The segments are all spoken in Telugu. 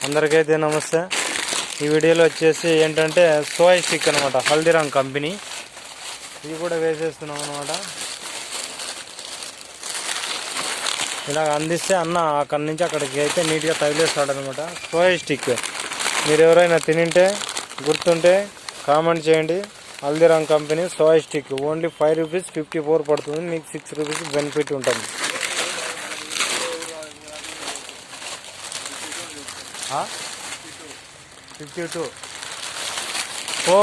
అందరికైతే నమస్తే. ఈ వీడియోలో వచ్చేసి ఏంటంటే సోయా స్టిక్ అనమాట, హల్దీరామ్ కంపెనీ. ఇది కూడా వేసేస్తున్నాం అనమాట. ఇలాగ అందిస్తే అన్న అక్కడి నుంచి అక్కడికి అయితే నీట్గా తగిలేస్తాడు అనమాట. సోయా స్టిక్ మీరు ఎవరైనా తినింటే గుర్తుంటే కామెంట్ చేయండి. Haldiram company soya stick only 5 rupees 54 పడుతుంది. మీకు 6 రూపీస్ బెనిఫిట్ ఉంటుంది. 52. ఓ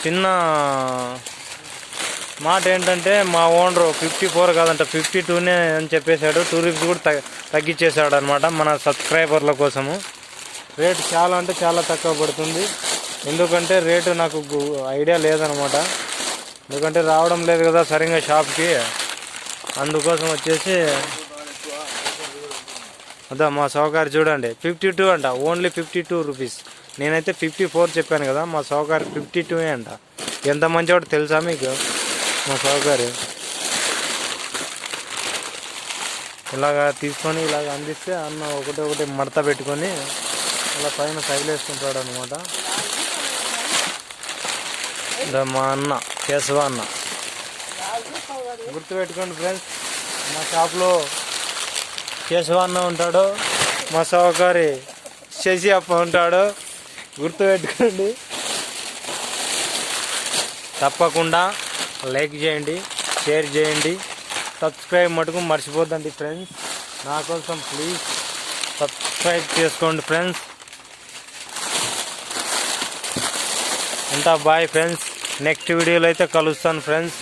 చిన్న మాట ఏంటంటే మా ఓనరు 54 కాదంట 52నే అని చెప్పేశాడు. 2 రూపీస్ కూడా తగ్గించేశాడు అనమాట మన సబ్స్క్రైబర్ల కోసము. రేటు చాలా అంటే చాలా తక్కువ పడుతుంది. ఎందుకంటే రేటు నాకు ఐడియా లేదనమాట. ఎందుకంటే రావడం లేదు కదా సరిగ్గా షాప్కి. అందుకోసం వచ్చేసి అదా మా సౌకర్యం చూడండి 52 అంట, ఓన్లీ 52 రూపీస్. నేనైతే 54 చెప్పాను కదా, మా సౌకర్యం 52 అంట. ఎంత మంచివాడు తెలుసా మీకు మా సౌకర్యం. ఇలాగా తీసుకొని ఇలాగ అందిస్తే అన్న ఒకటి మడత పెట్టుకొని అలా పైన తగిలేసుకుంటాడు అనమాట. మా అన్న కేశవ అన్న. గుర్తుపెట్టుకోండి ఫ్రెండ్స్, మా షాప్లో కేశవ అన్న ఉంటాడు, మా సహకారి శశి అప్ప ఉంటాడు. గుర్తుపెట్టుకోండి. తప్పకుండా లైక్ చేయండి, షేర్ చేయండి, సబ్స్క్రైబ్ మటుకు మర్చిపోద్దండి ఫ్రెండ్స్. నా కోసం ప్లీజ్ సబ్స్క్రైబ్ చేసుకోండి ఫ్రెండ్స్. అంతా బాయ్ ఫ్రెండ్స్. నెక్స్ట్ వీడియోలో అయితే కలుస్తాను ఫ్రెండ్స్.